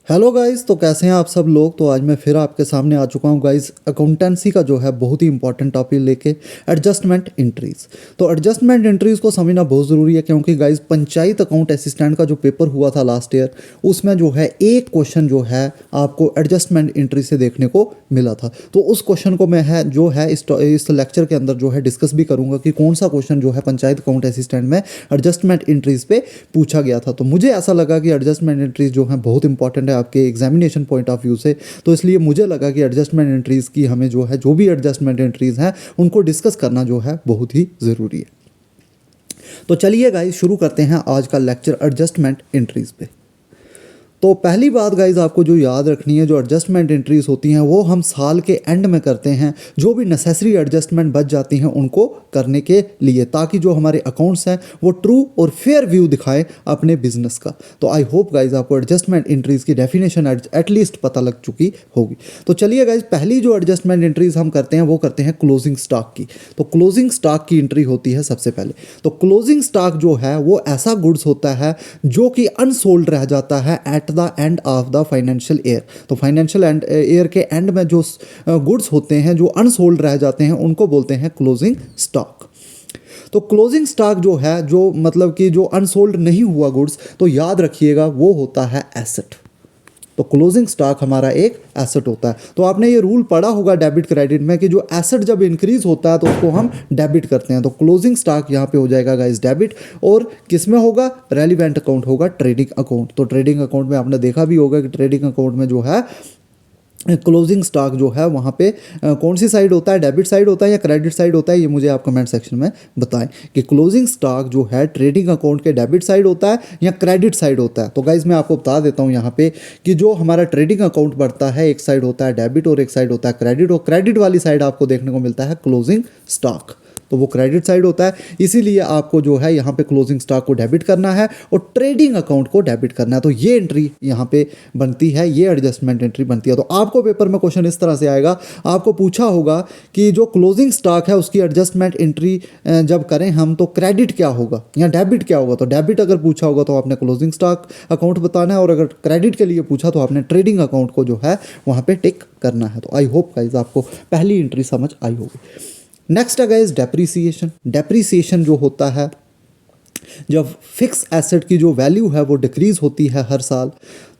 Hello guys, तो कैसे हैं आप सब लोग। तो आज मैं फिर आपके सामने आ चुका हूं गाइस, अकाउंटेंसी का जो है बहुत ही इंपॉर्टेंट टॉपिक लेके, एडजस्टमेंट एंट्रीज। तो एडजस्टमेंट एंट्रीज को समझना बहुत ज़रूरी है, क्योंकि गाइस पंचायत अकाउंट असिस्टेंट का जो पेपर हुआ था लास्ट ईयर, उसमें जो है एक क्वेश्चन जो है आपको एडजस्टमेंट एंट्री से देखने को मिला था। तो उस क्वेश्चन को मैं इस लेक्चर के अंदर जो है डिस्कस भी करूंगा कि कौन सा क्वेश्चन जो है पंचायत अकाउंट असिस्टेंट में एडजस्टमेंट एंट्रीज पे पूछा गया था। तो मुझे ऐसा लगा कि एडजस्टमेंट एंट्रीज जो है बहुत इंपॉर्टेंट है आपके एग्जामिनेशन पॉइंट ऑफ व्यू से। तो इसलिए मुझे लगा कि एडजस्टमेंट एंट्रीज की हमें जो भी एडजस्टमेंट एंट्रीज हैं उनको डिस्कस करना जो है बहुत ही ज़रूरी है। तो चलिए गाइस, शुरू करते हैं आज का लेक्चर एडजस्टमेंट एंट्रीज पे। तो पहली बात गाइज आपको जो याद रखनी है, जो एडजस्टमेंट एंट्रीज होती हैं वो हम साल के एंड में करते हैं। जो भी नेसेसरी एडजस्टमेंट बच जाती हैं उनको करने के लिए, ताकि जो हमारे अकाउंट्स हैं वो ट्रू और फेयर व्यू दिखाएं अपने बिजनेस का। तो आई होप गाइज आपको एडजस्टमेंट एंट्रीज की डेफिनेशन एटलीस्ट पता लग चुकी होगी। तो चलिए गाइज, पहली जो एडजस्टमेंट एंट्रीज हम करते हैं वो करते हैं क्लोजिंग स्टॉक की। तो क्लोजिंग स्टॉक की एंट्री होती है सबसे पहले। तो क्लोजिंग स्टॉक जो है वो ऐसा गुड्स होता है जो कि अनसोल्ड रह जाता है at the end of the financial year. तो फाइनेंशियल ईयर के एंड में जो गुड्स होते हैं जो अनसोल्ड रह जाते हैं उनको बोलते हैं क्लोजिंग स्टॉक। तो क्लोजिंग स्टॉक जो है, जो मतलब कि जो अनसोल्ड नहीं हुआ गुड्स, तो याद रखिएगा वो होता है एसेट। तो क्लोजिंग स्टॉक हमारा एक एसेट होता है। तो आपने ये रूल पढ़ा होगा डेबिट क्रेडिट में कि जो एसेट जब इंक्रीज होता है तो उसको हम डेबिट करते हैं। तो क्लोजिंग स्टॉक यहाँ पे हो जाएगा गाइस डेबिट, और किस में होगा, रेलिवेंट अकाउंट होगा, ट्रेडिंग अकाउंट। तो ट्रेडिंग अकाउंट में आपने देखा भी होगा कि ट्रेडिंग अकाउंट में जो है क्लोजिंग स्टॉक जो है वहाँ पे कौन सी साइड होता है, डेबिट साइड होता है या क्रेडिट साइड होता है, ये मुझे आप कमेंट सेक्शन में बताएं कि क्लोजिंग स्टॉक जो है ट्रेडिंग अकाउंट के डेबिट साइड होता है या क्रेडिट साइड होता है। तो गाइज मैं आपको बता देता हूँ यहाँ पे कि जो हमारा ट्रेडिंग अकाउंट बढ़ता है, एक साइड होता है डेबिट और एक साइड होता है क्रेडिट, और क्रेडिट वाली साइड आपको देखने को मिलता है क्लोजिंग स्टॉक। तो वो क्रेडिट साइड होता है, इसीलिए आपको जो है यहाँ पे क्लोजिंग स्टॉक को डेबिट करना है और ट्रेडिंग अकाउंट को डेबिट करना है। तो ये एंट्री यहाँ पे बनती है, ये एडजस्टमेंट एंट्री बनती है। तो आपको पेपर में क्वेश्चन इस तरह से आएगा, आपको पूछा होगा कि जो क्लोजिंग स्टॉक है उसकी एडजस्टमेंट एंट्री जब करें हम तो क्रेडिट क्या होगा या डेबिट क्या होगा। तो डेबिट अगर पूछा होगा तो आपने क्लोजिंग स्टॉक अकाउंट बताना है, और अगर क्रेडिट के लिए पूछा तो आपने ट्रेडिंग अकाउंट को जो है वहाँ पे टिक करना है। तो आई होप गाइस आपको पहली एंट्री समझ आई होगी। नेक्स्ट है गाइस डेप्रीसिएशन। डेप्रीसिएशन जो होता है जब फिक्स एसेट की जो वैल्यू है वो डिक्रीज होती है हर साल,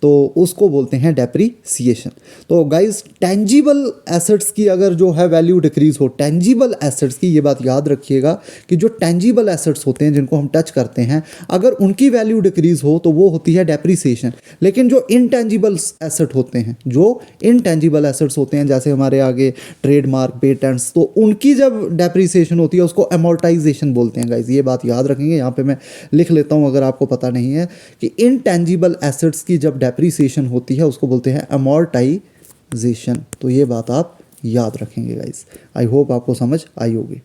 तो उसको बोलते हैं डेप्रीसिएशन। तो गाइस टेंजिबल एसेट्स की अगर जो है वैल्यू डिक्रीज हो, टेंजिबल एसेट्स की, ये बात याद रखिएगा कि जो टेंजिबल एसेट्स होते हैं जिनको हम टच करते हैं, अगर उनकी वैल्यू डिक्रीज हो तो वो होती है डेप्रीसिएशन। लेकिन जो इनटेंजिबल एसेट होते हैं, जो इनटेंजिबल एसेट्स होते हैं जैसे हमारे आगे ट्रेडमार्क, पेटेंट्स, तो उनकी जब डेप्रीसिएशन होती है उसको अमोर्टाइजेशन बोलते हैं। गाइस ये बात याद रखेंगे, यहाँ पे मैं लिख लेता हूँ अगर आपको पता नहीं है कि इनटेंजिबल एसेट्स की जब डेप्रीसिएशन होती है उसको बोलते हैं अमोर्टाइजेशन। तो ये बात आप याद रखेंगे गाइस, आई होप आपको समझ आई होगी।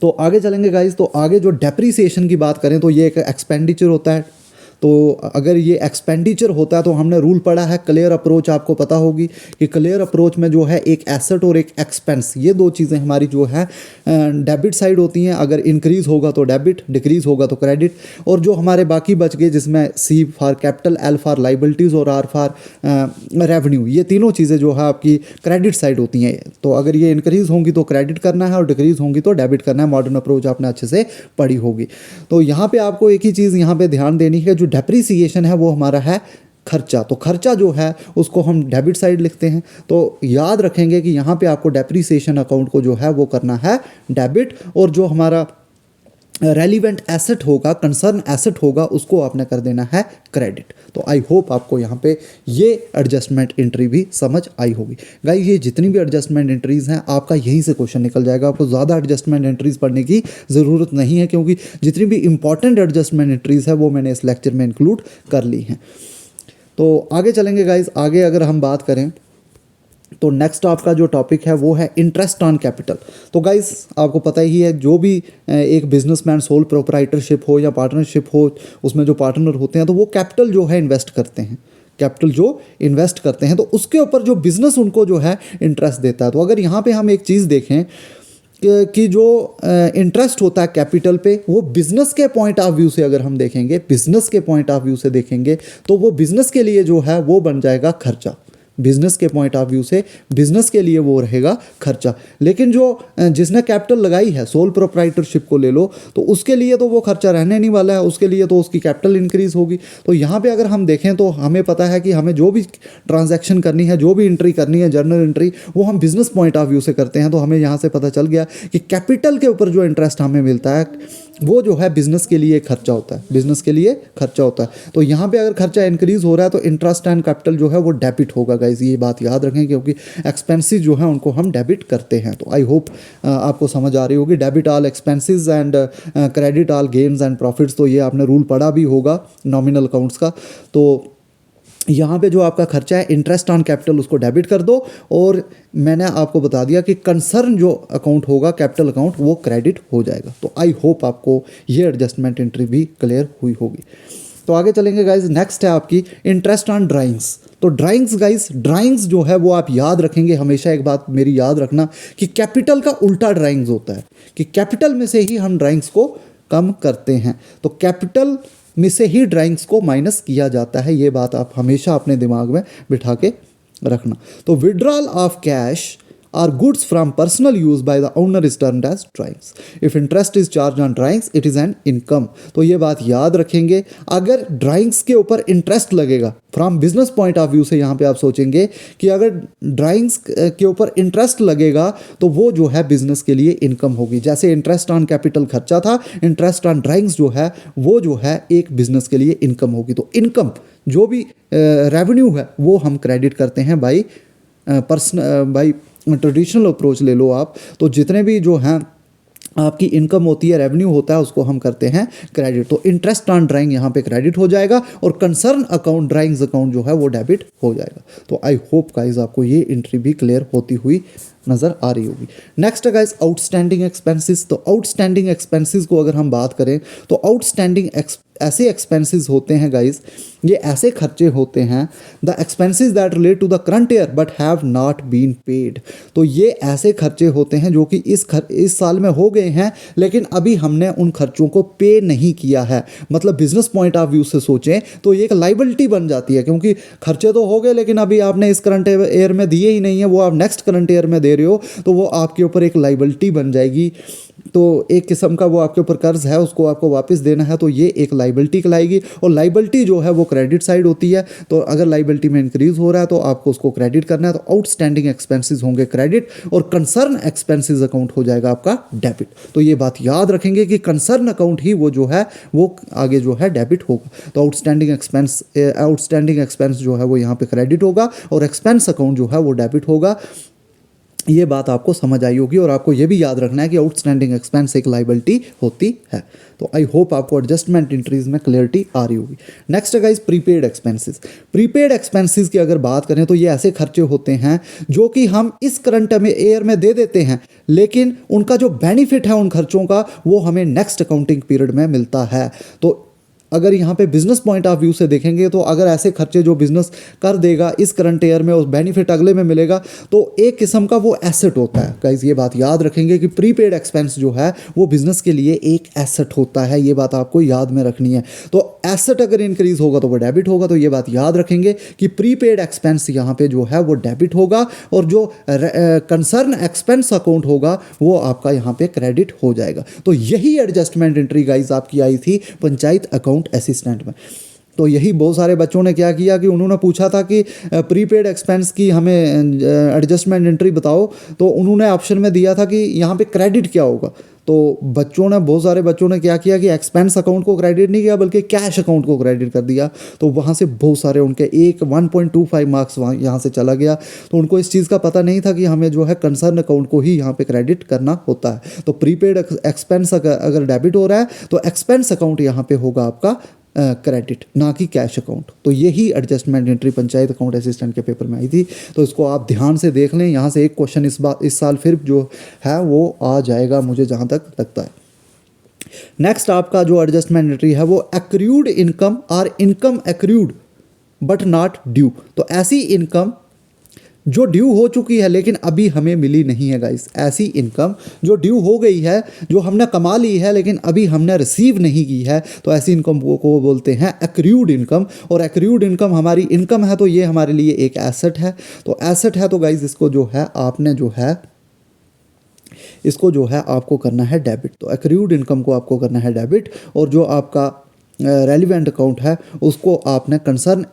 तो आगे चलेंगे गाइस। तो आगे जो डेप्रीसिएशन की बात करें तो ये एक एक्सपेंडिचर होता है। तो अगर ये एक्सपेंडिचर होता है तो हमने रूल पढ़ा है क्लियर अप्रोच, आपको पता होगी कि क्लियर अप्रोच में जो है एक एसेट और एक एक्सपेंस, ये दो चीज़ें हमारी जो है डेबिट साइड होती हैं। अगर इंक्रीज़ होगा तो डेबिट, डिक्रीज़ होगा तो क्रेडिट, और जो हमारे बाकी बच गए जिसमें C for capital, L for liabilities और आर फॉर रेवेन्यू, ये तीनों चीज़ें जो है आपकी क्रेडिट साइड होती हैं। तो अगर ये इंक्रीज़ होंगी तो क्रेडिट करना है और डिक्रीज़ होंगी तो डेबिट करना है। मॉडर्न अप्रोच आपने अच्छे से पढ़ी होगी। तो यहाँ पे आपको एक ही चीज़ यहाँ पे ध्यान देनी है, जो डेप्रीसिएशन है वो हमारा है खर्चा। तो खर्चा जो है उसको हम डेबिट साइड लिखते हैं। तो याद रखेंगे कि यहाँ पे आपको डेप्रीसिएशन अकाउंट को जो है वो करना है डेबिट, और जो हमारा रेलिवेंट एसेट होगा, कंसर्न एसेट होगा, उसको आपने कर देना है क्रेडिट। तो आई होप आपको यहाँ पे ये एडजस्टमेंट एंट्री भी समझ आई होगी। गाइस ये जितनी भी एडजस्टमेंट एंट्रीज़ हैं आपका यहीं से क्वेश्चन निकल जाएगा, आपको ज़्यादा एडजस्टमेंट एंट्रीज़ पढ़ने की ज़रूरत नहीं है, क्योंकि जितनी भी इंपॉर्टेंट एडजस्टमेंट एंट्रीज़ है वो मैंने इस लेक्चर में इंक्लूड कर ली हैं। तो आगे चलेंगे गाइस। आगे अगर हम बात करें तो नेक्स्ट आपका जो टॉपिक है वो है इंटरेस्ट ऑन कैपिटल। तो गाइस आपको पता ही है, जो भी एक बिजनेसमैन सोल प्रोप्राइटरशिप हो या पार्टनरशिप हो, उसमें जो पार्टनर होते हैं तो वो कैपिटल जो है इन्वेस्ट करते हैं। कैपिटल जो इन्वेस्ट करते हैं तो उसके ऊपर जो बिजनेस उनको जो है इंटरेस्ट देता है। तो अगर यहाँ पे हम एक चीज़ देखें कि जो इंटरेस्ट होता है कैपिटल पे, वो बिजनेस के पॉइंट ऑफ व्यू से अगर हम देखेंगे, बिजनेस के पॉइंट ऑफ व्यू से देखेंगे तो वो बिजनेस के लिए जो है वो बन जाएगा खर्चा। बिजनेस के पॉइंट ऑफ व्यू से बिजनेस के लिए वो रहेगा खर्चा। लेकिन जो जिसने कैपिटल लगाई है, सोल प्रोप्राइटरशिप को ले लो, तो उसके लिए तो वो खर्चा रहने नहीं वाला है, उसके लिए तो उसकी कैपिटल इंक्रीज होगी। तो यहाँ पे अगर हम देखें तो हमें पता है कि हमें जो भी ट्रांजैक्शन करनी है, जो भी एंट्री करनी है, जर्नल एंट्री, वो हम बिजनेस पॉइंट ऑफ व्यू से करते हैं। तो हमें यहाँ से पता चल गया कि कैपिटल के ऊपर जो इंटरेस्ट हमें मिलता है वो जो है बिजनेस के लिए खर्चा होता है, बिजनेस के लिए खर्चा होता है। तो यहाँ पे अगर खर्चा इंक्रीज हो रहा है तो इंटरेस्ट एंड कैपिटल जो है वो डेबिट होगा गाइज, ये बात याद रखें, क्योंकि एक्सपेंसेस जो है उनको हम डेबिट करते हैं। तो आई होप आपको समझ आ रही होगी। Debit all expenses and credit all gains and profits, तो ये आपने रूल पढ़ा भी होगा नॉमिनल अकाउंट्स का। तो यहाँ पे जो आपका खर्चा है इंटरेस्ट ऑन कैपिटल, उसको डेबिट कर दो। और मैंने आपको बता दिया कि कंसर्न जो अकाउंट होगा, कैपिटल अकाउंट, वो क्रेडिट हो जाएगा। तो आई होप आपको ये एडजस्टमेंट एंट्री भी क्लियर हुई होगी। तो आगे चलेंगे गाइज। नेक्स्ट है आपकी इंटरेस्ट ऑन ड्राइंग्स। तो ड्राइंग्स गाइज, ड्राइंग्स जो है वो आप याद रखेंगे हमेशा, एक बात मेरी याद रखना कि कैपिटल का उल्टा ड्राइंग्स होता है, कि कैपिटल में से ही हम ड्राइंग्स को कम करते हैं। तो कैपिटल में से ही ड्राइंग्स को माइनस किया जाता है, ये बात आप हमेशा अपने दिमाग में बिठा के रखना। तो withdrawal of cash or goods from personal use by the owner is termed as drawings. If interest is charge on drawings it is an income. तो ये बात याद रखेंगे, अगर ड्राइंग्स के ऊपर इंटरेस्ट लगेगा, from business point of view से यहाँ पे आप सोचेंगे कि अगर ड्राइंग्स के ऊपर इंटरेस्ट लगेगा तो वो जो है बिजनेस के लिए इनकम होगी। जैसे इंटरेस्ट ऑन कैपिटल खर्चा था, इंटरेस्ट ऑन ड्राइंग्स जो है वो जो है एक बिजनेस के लिए इनकम होगी। तो इनकम जो भी रेवेन्यू है वो हम क्रेडिट करते हैं बाई बाई ट्रेडिशनल अप्रोच ले लो आप, तो जितने भी जो हैं आपकी इनकम होती है, रेवेन्यू होता है, उसको हम करते हैं क्रेडिट। तो इंटरेस्ट ऑन ड्राइंग यहाँ पे क्रेडिट हो जाएगा और कंसर्न अकाउंट, ड्राइंग्स अकाउंट जो है वो डेबिट हो जाएगा। तो आई होप गाइज आपको ये एंट्री भी क्लियर होती हुई नज़र आ रही होगी। नेक्स्ट है गाइज आउटस्टैंडिंग एक्सपेंसेस। तो आउटस्टैंडिंग एक्सपेंसेस को अगर हम बात करें तो आउटस्टैंडिंग ऐसे एक्सपेंसेस होते हैं गाइज, ये ऐसे खर्चे होते हैं, the expenses that relate to the current year but have not been paid. तो ये ऐसे खर्चे होते हैं जो कि इस साल में हो गए हैं लेकिन अभी हमने उन खर्चों को पे नहीं किया है। मतलब बिजनेस पॉइंट ऑफ व्यू से सोचें तो ये एक लाइबिलिटी बन जाती है, क्योंकि खर्चे तो हो गए लेकिन अभी आपने इस करंट ईयर में दिए ही नहीं है, वो आप नेक्स्ट करंट ईयर में दे रहे हो, तो वो आपके ऊपर एक लाइबिलिटी बन जाएगी। तो एक किस्म का वो आपके ऊपर कर्ज है, उसको आपको वापस देना है, तो ये एक लाइबिलिटी कहलाएगी। और लाइबिलिटी जो है वो क्रेडिट साइड होती है। तो अगर लाइबिलिटी में इंक्रीज हो रहा है तो आपको उसको क्रेडिट करना है। तो आउटस्टैंडिंग एक्सपेंसेस होंगे क्रेडिट और कंसर्न एक्सपेंसेस अकाउंट हो जाएगा आपका डेबिट। तो ये बात याद रखेंगे कि कंसर्न अकाउंट ही वो जो है वो आगे जो है डेबिट होगा। तो आउटस्टैंडिंग एक्सपेंस जो है वो यहाँ पे क्रेडिट होगा और एक्सपेंस अकाउंट जो है वो डेबिट होगा। ये बात आपको समझ आई होगी और आपको ये भी याद रखना है कि आउटस्टैंडिंग एक्सपेंस एक लाइबिलिटी होती है। तो आई होप आपको एडजस्टमेंट एंट्रीज में क्लियरिटी आ रही होगी। नेक्स्ट है guys prepaid expenses. Prepaid expenses की अगर बात करें तो ये ऐसे खर्चे होते हैं जो कि हम इस करंट ईयर में दे देते हैं, लेकिन उनका जो बेनिफिट है उन खर्चों का वो हमें नेक्स्ट अकाउंटिंग पीरियड में मिलता है। तो अगर यहाँ पे बिजनेस पॉइंट ऑफ व्यू से देखेंगे तो अगर ऐसे खर्चे जो बिजनेस कर देगा इस करंट ईयर में, उस बेनिफिट अगले में मिलेगा, तो एक किस्म का वो एसेट होता है। गाइस ये बात याद रखेंगे कि प्रीपेड एक्सपेंस जो है वो बिजनेस के लिए एक एसेट होता है, ये बात आपको याद में रखनी है। तो एसेट अगर इंक्रीज होगा तो वो डेबिट होगा, तो ये बात याद रखेंगे कि प्रीपेड एक्सपेंस यहाँ पे जो है वो डेबिट होगा और जो कंसर्न एक्सपेंस अकाउंट होगा वो आपका यहाँ पे क्रेडिट हो जाएगा। तो यही एडजस्टमेंट एंट्री गाइस आपकी आई थी पंचायत अकाउंट असिस्टेंट में। तो यही बहुत सारे बच्चों ने क्या किया कि उन्होंने पूछा था कि प्रीपेड एक्सपेंस की हमें एडजस्टमेंट एंट्री बताओ, तो उन्होंने ऑप्शन में दिया था कि यहाँ पे क्रेडिट क्या होगा। तो बहुत सारे बच्चों ने क्या किया कि एक्सपेंस अकाउंट को क्रेडिट नहीं किया बल्कि कैश अकाउंट को क्रेडिट कर दिया। तो वहाँ से बहुत सारे उनके 1.25 मार्क्स यहाँ से चला गया। तो उनको इस चीज़ का पता नहीं था कि हमें जो है कंसर्न अकाउंट को ही यहाँ पे क्रेडिट करना होता है। तो प्रीपेड एक्सपेंस अगर डेबिट हो रहा है तो एक्सपेंस अकाउंट यहाँ पे होगा आपका क्रेडिट, ना कि कैश अकाउंट। तो यही adjustment entry panchayat account assistant के पेपर में आई थी। तो इसको आप ध्यान से देख लें, यहाँ से एक क्वेश्चन इस साल फिर जो है वो आ जाएगा मुझे जहाँ तक लगता है। नेक्स्ट आपका जो एडजस्टमेंट एंट्री है वो एक्रूड इनकम और income accrued but not due. तो ऐसी इनकम जो ड्यू हो चुकी है लेकिन अभी हमें मिली नहीं है गाइस। ऐसी इनकम जो ड्यू हो गई है, जो हमने कमा ली है लेकिन अभी हमने रिसीव नहीं की है, तो ऐसी इनकम को बोलते हैं एक्रूड इनकम। और एक्रूड इनकम हमारी इनकम है, तो ये हमारे लिए एक एसेट है। तो एसेट है तो गाइस इसको जो है आपने जो है इसको जो है आपको करना है डेबिट। तो एक्रूड इनकम को आपको करना है डेबिट, और जो आपका रेलिवेंट अकाउंट है उसको आपने कंसर्न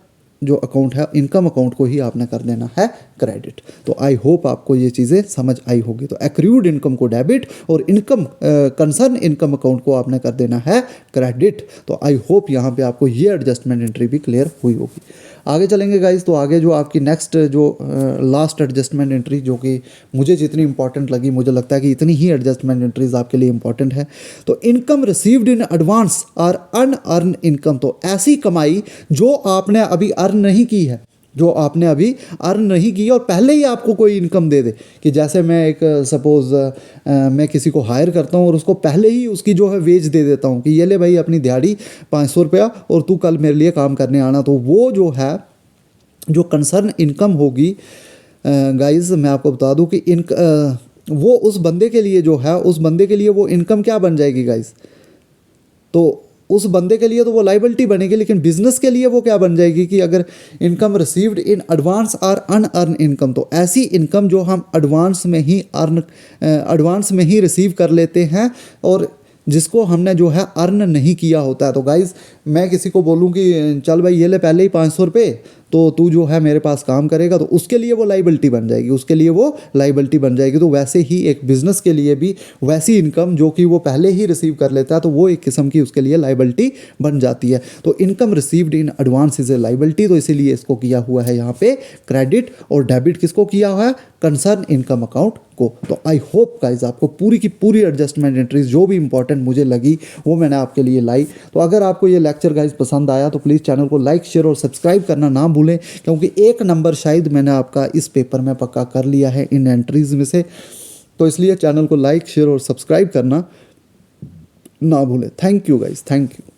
जो अकाउंट है इनकम अकाउंट को ही आपने कर देना है क्रेडिट। तो आई होप आपको ये चीज़ें समझ आई होगी। तो एक्रूड इनकम को डेबिट और इनकम कंसर्न इनकम अकाउंट को आपने कर देना है क्रेडिट। तो आई होप यहाँ पे आपको ये एडजस्टमेंट एंट्री भी क्लियर हुई होगी। आगे चलेंगे गाइज, तो आगे जो आपकी नेक्स्ट जो लास्ट एडजस्टमेंट एंट्री जो कि मुझे जितनी इंपॉर्टेंट लगी, मुझे लगता है कि इतनी ही एडजस्टमेंट एंट्रीज आपके लिए इंपॉर्टेंट है। तो इनकम रिसीव्ड इन एडवांस और अनअर्न इनकम, तो ऐसी कमाई जो आपने अभी अर्न नहीं की है, जो आपने अभी अर्न नहीं की और पहले ही आपको कोई इनकम दे दे। कि जैसे मैं एक सपोज़ मैं किसी को हायर करता हूँ और उसको पहले ही उसकी जो है वेज दे देता हूँ कि ये ले भाई अपनी दिहाड़ी 500 रुपया और तू कल मेरे लिए काम करने आना। तो वो जो है जो कंसर्न इनकम होगी गाइस, मैं आपको बता दूँ कि वो उस बंदे के लिए जो है, उस बंदे के लिए वो इनकम क्या बन जाएगी गाइस, तो उस बंदे के लिए तो वो लाइबिलिटी बनेगी, लेकिन बिजनेस के लिए वो क्या बन जाएगी कि अगर इनकम रिसीव्ड इन एडवांस और अनअर्न इनकम, तो ऐसी इनकम जो हम एडवांस में ही रिसीव कर लेते हैं और जिसको हमने जो है अर्न नहीं किया होता है। तो गाइज़ मैं किसी को बोलूँ कि चल भाई ये ले पहले ही 500 रुपये, तो तू जो है मेरे पास काम करेगा, तो उसके लिए वो लाइबिलिटी बन जाएगी, उसके लिए वो लाइबिलिटी बन जाएगी। तो वैसे ही एक बिज़नेस के लिए भी वैसी इनकम जो कि वो पहले ही रिसीव कर लेता है, तो वो एक किस्म की उसके लिए लाइबिलिटी बन जाती है। तो income received in advance is a liability, तो इसीलिए इसको किया हुआ है यहाँ पे क्रेडिट, और डेबिट किसको किया हुआ है, कंसर्न इनकम अकाउंट को। तो आई होप गाइज आपको पूरी की पूरी एडजस्टमेंट एंट्रीज जो भी इंपॉर्टेंट मुझे लगी वो मैंने आपके लिए लाई। तो अगर आपको ये लेक्चर गाइज पसंद आया तो प्लीज़ चैनल को लाइक शेयर और सब्सक्राइब करना ना भूलें, क्योंकि एक नंबर शायद मैंने आपका इस पेपर में पक्का कर लिया है इन एंट्रीज में से। तो इसलिए चैनल को लाइक शेयर और सब्सक्राइब करना ना भूलें। Thank you guys, thank you.